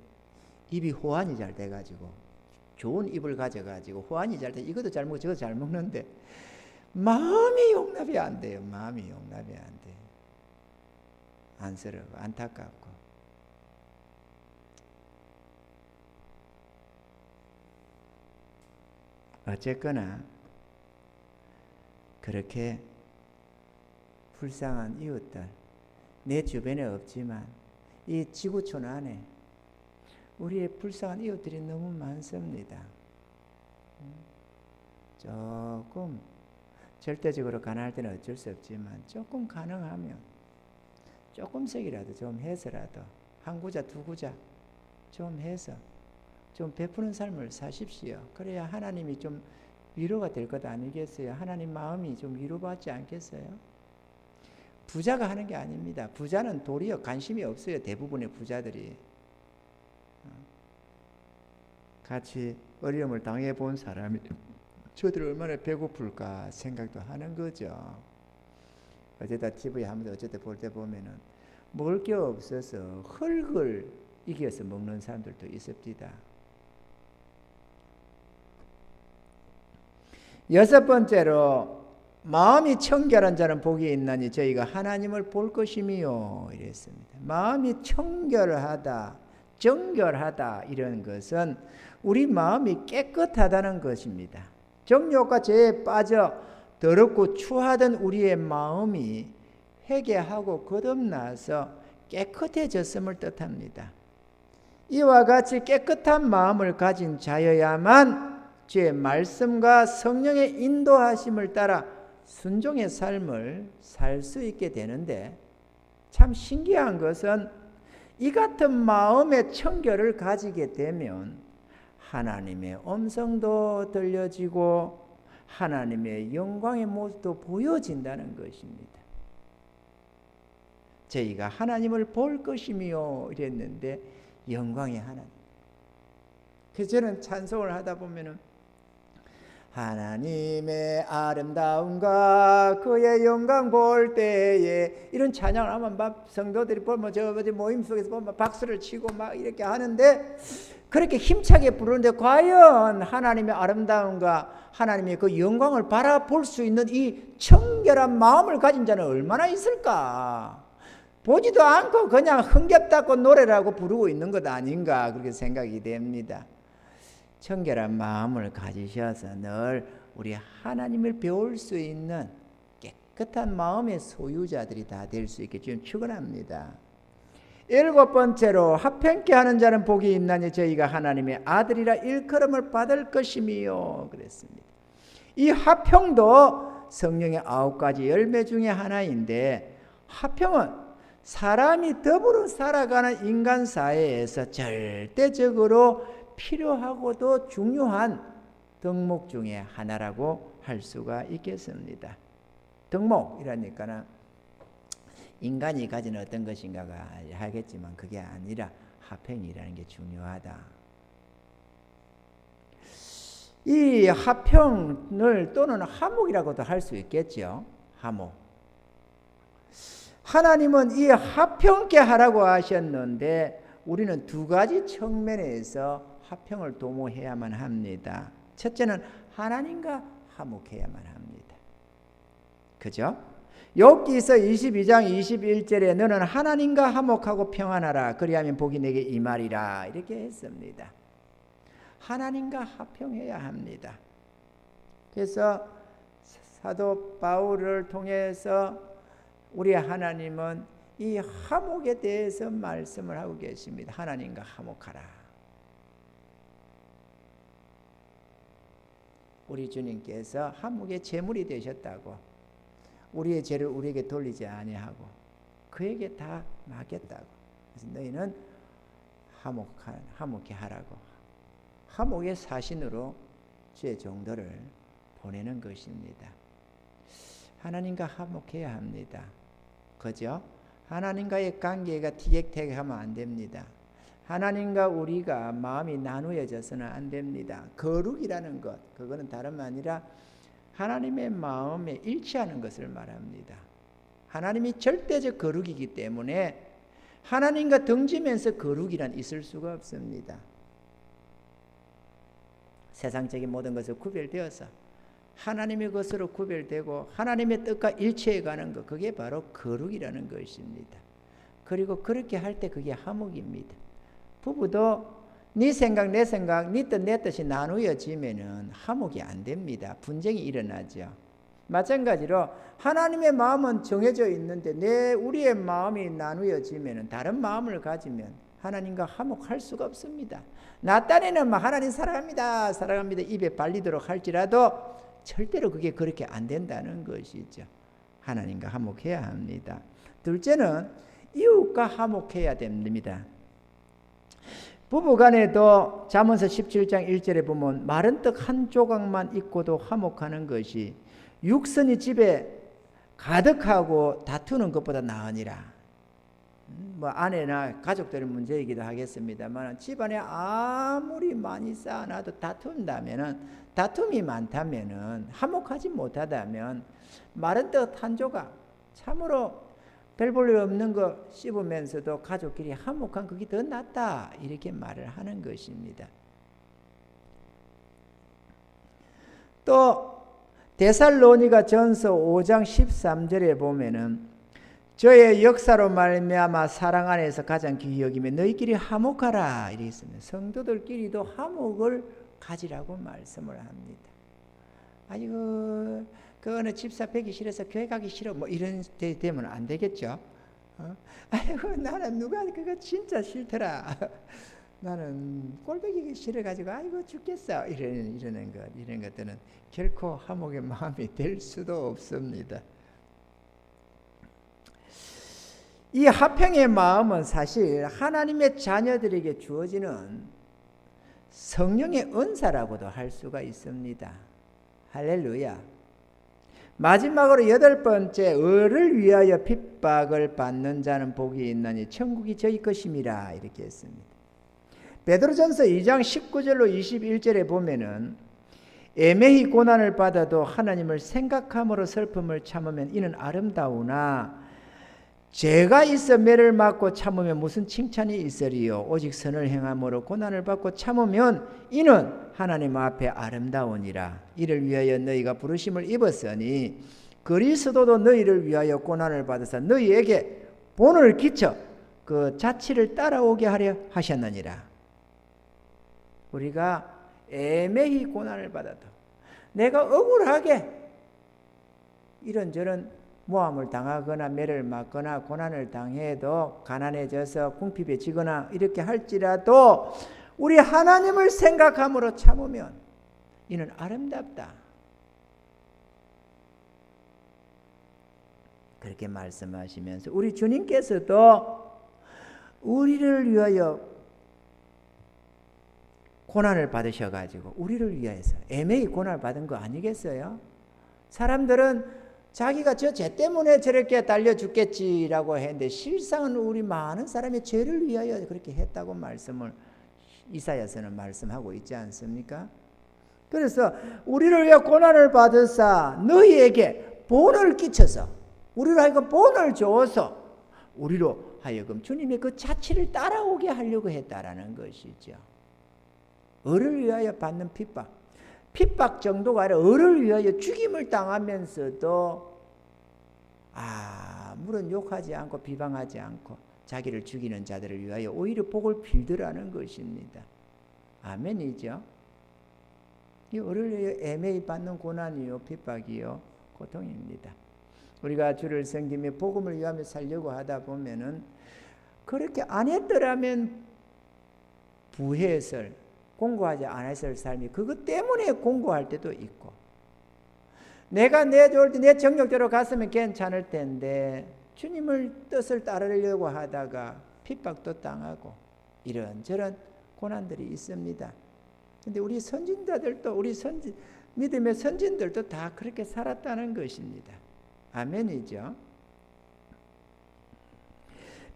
입이 호환이 잘 돼가지고 좋은 입을 가져가지고 호환이 잘 돼, 이것도 잘 먹고 저것도 잘 먹는데 마음이 용납이 안 돼요. 마음이 용납이 안 돼. 안쓰러워, 안타깝고. 어쨌거나 그렇게 불쌍한 이웃들, 내 주변에 없지만 이 지구촌 안에 우리의 불쌍한 이웃들이 너무 많습니다. 조금 절대적으로 가난할 때는 어쩔 수 없지만 조금 가능하면 조금씩이라도 좀 해서라도 한 구자 두 구자 좀 해서 좀 베푸는 삶을 사십시오. 그래야 하나님이 좀 위로가 될 것 아니겠어요? 하나님 마음이 좀 위로받지 않겠어요? 부자가 하는 게 아닙니다. 부자는 도리어 관심이 없어요. 대부분의 부자들이. 같이 어려움을 당해 본 사람이 저들 얼마나 배고플까 생각도 하는 거죠. 어제다 TV에 한번 어쨌든 볼 때 보면은 먹을 게 없어서 흙을 이겨서 먹는 사람들도 있습니다. 6번째로 마음이 청결한 자는 복이 있나니 저희가 하나님을 볼 것이미요 이랬습니다. 마음이 청결하다, 정결하다 이런 것은 우리 마음이 깨끗하다는 것입니다. 정욕과 죄에 빠져 더럽고 추하던 우리의 마음이 회개하고 거듭나서 깨끗해졌음을 뜻합니다. 이와 같이 깨끗한 마음을 가진 자여야만 주의 말씀과 성령의 인도하심을 따라 순종의 삶을 살 수 있게 되는데, 참 신기한 것은 이 같은 마음의 청결을 가지게 되면 하나님의 음성도 들려지고 하나님의 영광의 모습도 보여진다는 것입니다. 저희가 하나님을 볼 것이며 이랬는데 영광의 하나님. 그래서 저는 찬송을 하다 보면은 하나님의 아름다움과 그의 영광 볼 때에 이런 찬양을 하면 막 성도들이 보면 저 모임 속에서 보면 박수를 치고 막 이렇게 하는데, 그렇게 힘차게 부르는데 과연 하나님의 아름다움과 하나님의 그 영광을 바라볼 수 있는 이 청결한 마음을 가진 자는 얼마나 있을까? 보지도 않고 그냥 흥겹다고 노래라고 부르고 있는 것 아닌가, 그렇게 생각이 됩니다. 청결한 마음을 가지셔서 늘 우리 하나님을 배울 수 있는 깨끗한 마음의 소유자들이 다 될 수 있게 지금 축원합니다. 7번째로 합평케 하는 자는 복이 있나니 저희가 하나님의 아들이라 일컬음을 받을 것이미요 그랬습니다. 이 합평도 성령의 9가지 열매 중에 하나인데, 합평은 사람이 더불어 살아가는 인간 사회에서 절대적으로 필요하고도 중요한 덕목 중에 하나라고 할 수가 있겠습니다. 덕목이라니까는 인간이 가진 어떤 것인가가 하겠지만 그게 아니라 합평이라는 게 중요하다. 이 합평을 또는 화목이라고도 할 수 있겠죠. 화목. 하나님은 이 합평케 하라고 하셨는데 우리는 2가지 측면에서 합평을 도모해야만 합니다. 첫째는 하나님과 화목해야만 합니다. 그죠? 욥기서 22장 21절에 너는 하나님과 화목하고 평안하라 그리하면 복이 내게 임하리라 이렇게 했습니다. 하나님과 화평해야 합니다. 그래서 사도 바울을 통해서 우리 하나님은 이 화목에 대해서 말씀을 하고 계십니다. 하나님과 화목하라. 우리 주님께서 화목의 제물이 되셨다고, 우리의 죄를 우리에게 돌리지 아니하고 그에게 다 맡겼다고. 그래서 너희는 화목케 하라고, 화목의 사신으로 주의 종들을 보내는 것입니다. 하나님과 화목해야 합니다. 그죠? 하나님과의 관계가 티격태격하면 안 됩니다. 하나님과 우리가 마음이 나누어져서는 안 됩니다. 거룩이라는 것, 그거는 다름 아니라 하나님의 마음에 일치하는 것을 말합니다. 하나님이 절대적 거룩이기 때문에 하나님과 등지면서 거룩이란 있을 수가 없습니다. 세상적인 모든 것을 구별되어서 하나님의 것으로 구별되고 하나님의 뜻과 일치해가는 것, 그게 바로 거룩이라는 것입니다. 그리고 그렇게 할 때 그게 화목입니다. 부부도 네 생각 내 생각 네 뜻 내 뜻이 나누어지면은 화목이 안 됩니다. 분쟁이 일어나죠. 마찬가지로 하나님의 마음은 정해져 있는데 우리의 마음이 나누어지면은, 다른 마음을 가지면 하나님과 화목할 수가 없습니다. 나 딴에는 막 하나님 사랑합니다 사랑합니다 입에 발리도록 할지라도 절대로 그게 그렇게 안 된다는 것이죠. 하나님과 화목해야 합니다. 둘째는 이웃과 화목해야 됩니다. 부부간에도 잠언서 17장 1절에 보면 마른 떡 한 조각만 있고도 화목하는 것이 육선이 집에 가득하고 다투는 것보다 나으니라. 뭐 아내나 가족들의 문제이기도 하겠습니다만, 집안에 아무리 많이 쌓아놔도 다툼이 많다면은, 화목하지 못하다면 마른 떡 한 조각, 참으로 별 볼 일 없는 거 씹으면서도 가족끼리 화목한 그게 더 낫다, 이렇게 말을 하는 것입니다. 또 데살로니가 전서 5장 13절에 보면은 저의 역사로 말미암아 사랑 안에서 가장 귀히 여기며 너희끼리 화목하라 이렇게 있습니다. 성도들끼리도 화목을 가지라고 말씀을 합니다. 아이고 그 어느 집사 뵈기 싫어서 교회 가기 싫어 뭐 이런 데 되면 안 되겠죠. 아이고 나는 누가 그거 진짜 싫더라. 나는 꼴보기 싫어가지고 아이고 죽겠어 이러는 것 이런 것들은 결코 화목의 마음이 될 수도 없습니다. 이 화평의 마음은 사실 하나님의 자녀들에게 주어지는 성령의 은사라고도 할 수가 있습니다. 할렐루야. 마지막으로 8번째, 의를 위하여 핍박을 받는 자는 복이 있나니 천국이 저희 것임이라 이렇게 했습니다. 베드로전서 2장 19절로 21절에 보면은 애매히 고난을 받아도 하나님을 생각함으로 슬픔을 참으면 이는 아름다우나 죄가 있어 매를 맞고 참으면 무슨 칭찬이 있으리요. 오직 선을 행함으로 고난을 받고 참으면 이는 하나님 앞에 아름다우니라. 이를 위하여 너희가 부르심을 입었으니 그리스도도 너희를 위하여 고난을 받아서 너희에게 본을 끼쳐 그 자취를 따라오게 하려 하셨느니라. 우리가 애매히 고난을 받아도 내가 억울하게 이런저런 모함을 당하거나 매를 맞거나 고난을 당해도 가난해져서 궁핍해지거나 이렇게 할지라도 우리 하나님을 생각함으로 참으면 이는 아름답다. 그렇게 말씀하시면서 우리 주님께서도 우리를 위하여 고난을 받으셔가지고 우리를 위해서 애매히 고난을 받은 거 아니겠어요? 사람들은 자기가 저 죄 때문에 저렇게 달려 죽겠지라고 했는데 실상은 우리 많은 사람의 죄를 위하여 그렇게 했다고 말씀을 이사야서는 말씀하고 있지 않습니까? 그래서 우리를 위해 고난을 받으사 너희에게 본을 끼쳐서 우리로 하여금 본을 줘서 우리로 하여금 주님의 그 자취를 따라오게 하려고 했다라는 것이죠. 을을 위하여 받는 핍박 정도가 아니라 을을 위하여 죽임을 당하면서도 아무런 욕하지 않고 비방하지 않고 자기를 죽이는 자들을 위하여 오히려 복을 빌더라는 것입니다. 아멘이죠. 이 을을 위하여 애매히 받는 고난이요 핍박이요 고통입니다. 우리가 주를 섬기며 복음을 위하며 살려고 하다 보면은 그렇게 안 했더라면 부했을 공고하지 않았을 삶이 그것 때문에 공고할 때도 있고 내가 내 좋을 때 내 정력대로 갔으면 괜찮을 텐데 주님을 뜻을 따르려고 하다가 핍박도 당하고 이런저런 고난들이 있습니다. 근데 우리 선진자들도 우리 믿음의 선진들도 다 그렇게 살았다는 것입니다. 아멘이죠.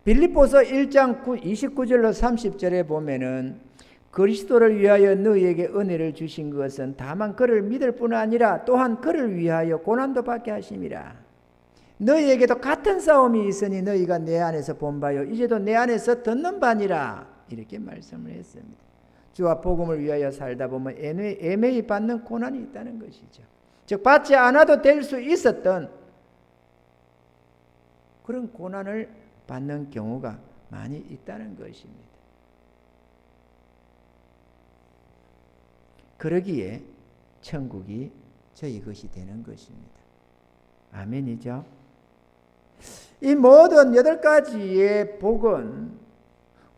빌립보서 1장 29절로 30절에 보면은 그리스도를 위하여 너희에게 은혜를 주신 것은 다만 그를 믿을 뿐 아니라 또한 그를 위하여 고난도 받게 하심이라. 너희에게도 같은 싸움이 있으니 너희가 내 안에서 본 바요 이제도 내 안에서 듣는 바니라. 이렇게 말씀을 했습니다. 주와 복음을 위하여 살다 보면 애매히 받는 고난이 있다는 것이죠. 즉 받지 않아도 될 수 있었던 그런 고난을 받는 경우가 많이 있다는 것입니다. 그러기에 천국이 저희 것이 되는 것입니다. 아멘이죠. 이 모든 8가지의 복은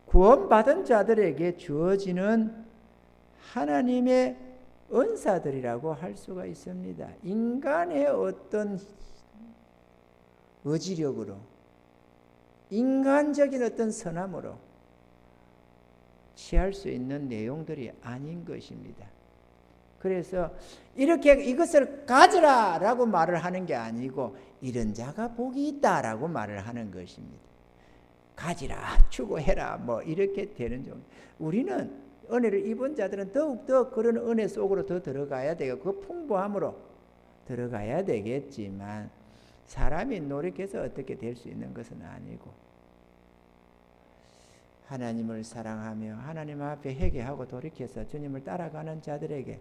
구원받은 자들에게 주어지는 하나님의 은사들이라고 할 수가 있습니다. 인간의 어떤 의지력으로 인간적인 어떤 선함으로 취할 수 있는 내용들이 아닌 것입니다. 그래서 이렇게 이것을 가져라 라고 말을 하는 게 아니고 이런 자가 복이 있다 라고 말을 하는 것입니다. 가지라 추구해라 뭐 이렇게 되는 종. 우리는 은혜를 입은 자들은 더욱더 그런 은혜 속으로 더 들어가야 되고 그 풍부함으로 들어가야 되겠지만 사람이 노력해서 어떻게 될 수 있는 것은 아니고 하나님을 사랑하며 하나님 앞에 회개하고 돌이켜서 주님을 따라가는 자들에게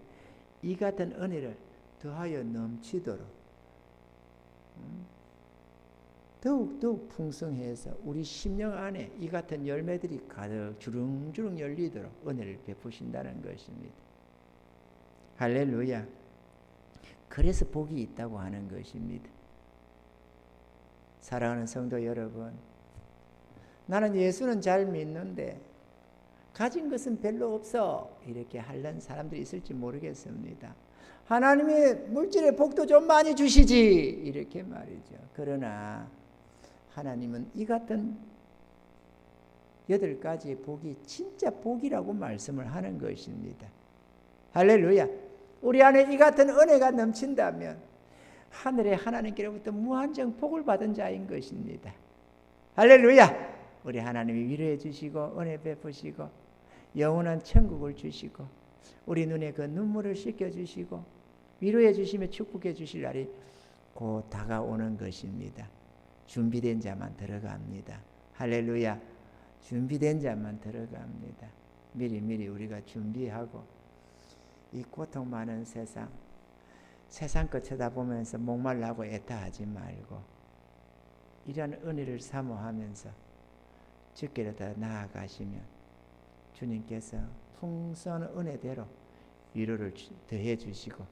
이 같은 은혜를 더하여 넘치도록 더욱더욱 풍성해서 우리 심령 안에 이 같은 열매들이 가득 주릉주릉 열리도록 은혜를 베푸신다는 것입니다. 할렐루야. 그래서 복이 있다고 하는 것입니다. 사랑하는 성도 여러분, 나는 예수는 잘 믿는데 가진 것은 별로 없어 이렇게 하는 사람들이 있을지 모르겠습니다. 하나님이 물질의 복도 좀 많이 주시지 이렇게 말이죠. 그러나 하나님은 이 같은 8가지의 복이 진짜 복이라고 말씀을 하는 것입니다. 할렐루야. 우리 안에 이 같은 은혜가 넘친다면 하늘의 하나님께로부터 무한정 복을 받은 자인 것입니다. 할렐루야. 우리 하나님이 위로해 주시고 은혜 베푸시고 영원한 천국을 주시고 우리 눈에 그 눈물을 씻겨 주시고 위로해 주시며 축복해 주실 날이 곧 다가오는 것입니다. 준비된 자만 들어갑니다. 할렐루야. 준비된 자만 들어갑니다. 미리 우리가 준비하고 이 고통 많은 세상 것 쳐다보면서 목말라고 애타하지 말고 이러한 은혜를 사모하면서 주께로 더 나아가시면 주님께서 풍성한 은혜대로 위로를 더해 주시고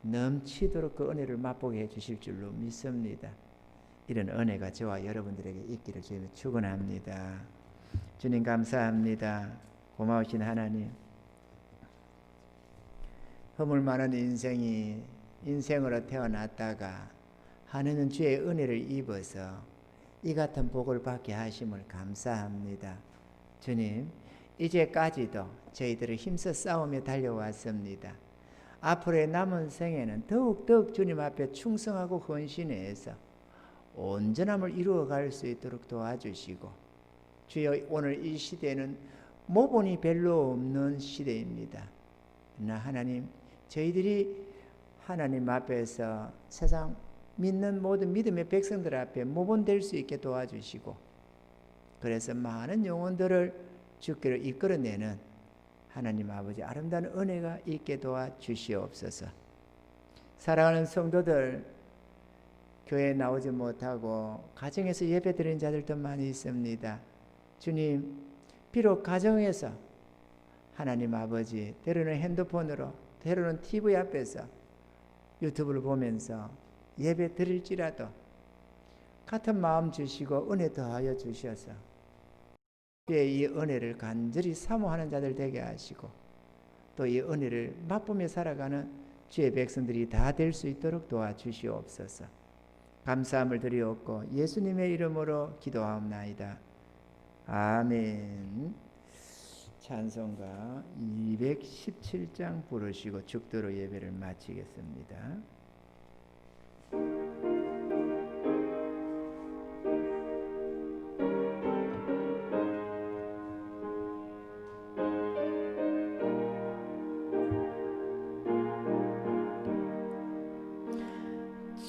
넘치도록 그 은혜를 맛보게 해 주실 줄로 믿습니다. 이런 은혜가 저와 여러분들에게 있기를 주님을 축원합니다. 주님 감사합니다. 고마우신 하나님, 허물 많은 인생으로 태어났다가 하나님은 주의 은혜를 입어서 이 같은 복을 받게 하심을 감사합니다. 주님, 이제까지도 저희들을 힘써 싸우며 달려왔습니다. 앞으로의 남은 생에는 더욱 주님 앞에 충성하고 헌신해서 온전함을 이루어갈 수 있도록 도와주시고, 주여, 오늘 이 시대는 모본이 별로 없는 시대입니다. 그러나 하나님, 저희들이 하나님 앞에서 세상 믿는 모든 믿음의 백성들 앞에 모본될 수 있게 도와주시고, 그래서 많은 영혼들을 주께로 이끌어내는 하나님 아버지 아름다운 은혜가 있게 도와주시옵소서. 사랑하는 성도들, 교회에 나오지 못하고 가정에서 예배드리는 자들도 많이 있습니다. 주님, 비록 가정에서 하나님 아버지 때로는 핸드폰으로, 때로는 TV 앞에서 유튜브를 보면서 예배 드릴지라도 같은 마음 주시고 은혜 더하여 주셔서 주의 이 은혜를 간절히 사모하는 자들 되게 하시고, 또 이 은혜를 맛보며 살아가는 주의 백성들이 다 될 수 있도록 도와주시옵소서. 감사함을 드리옵고 예수님의 이름으로 기도하옵나이다. 아멘. 찬송가 217장 부르시고 죽도록 예배를 마치겠습니다.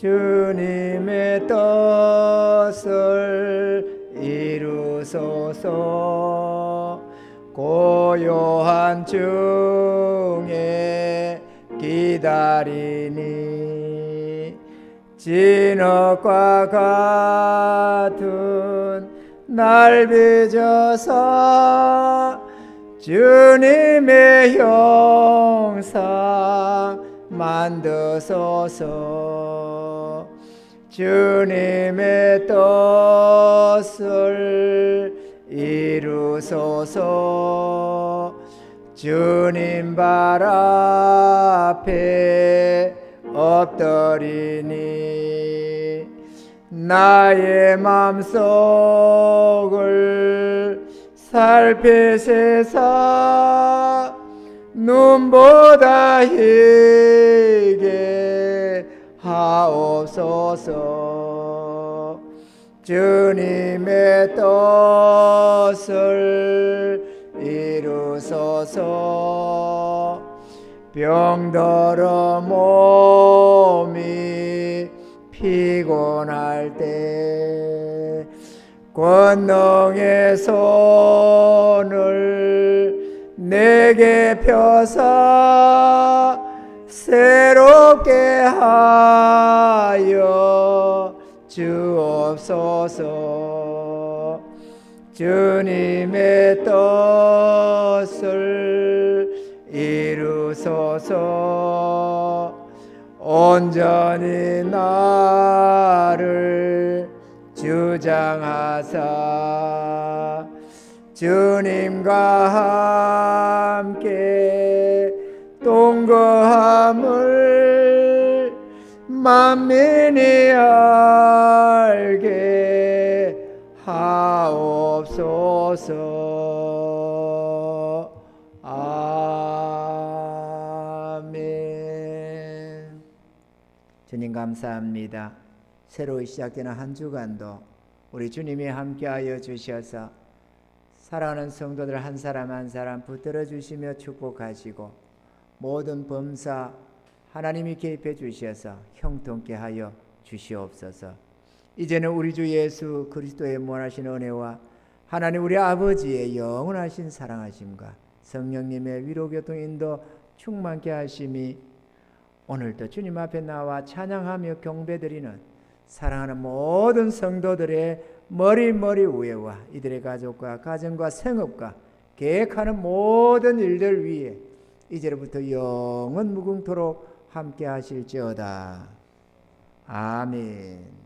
주님의 뜻을 이루소서. 고요한 중에 기다리니 진흙과 같은 날 빚어서 주님의 형상 만드소서. 주님의 뜻을 이루소서. 주님 발 앞에 엎드리니 나의 맘속을 살피시사 눈보다 희게 하옵소서. 주님의 뜻을 이루소서. 병들어 몸이 피곤할 때 권능의 손을 내게 펴사 새롭게 하여 주옵소서. 주님의 뜻을 이루소서. 온전히 나를 주장하사 주님과 함께 동거함을 만민이 알게 하옵소서. 아멘. 주님 감사합니다. 새로 시작되는 한 주간도 우리 주님이 함께하여 주셔서 사랑하는 성도들 한 사람 한 사람 붙들어 주시며 축복하시고 모든 범사 하나님이 개입해 주셔서 형통케 하여 주시옵소서. 이제는 우리 주 예수 그리스도의 무한하신 은혜와 하나님 우리 아버지의 영원하신 사랑하심과 성령님의 위로교통 인도 충만케 하심이 오늘도 주님 앞에 나와 찬양하며 경배드리는 사랑하는 모든 성도들의 머리 위에와 이들의 가족과 가정과 생업과 계획하는 모든 일들 위에 이제부터 영원 무궁토록 함께 하실지어다. 아멘.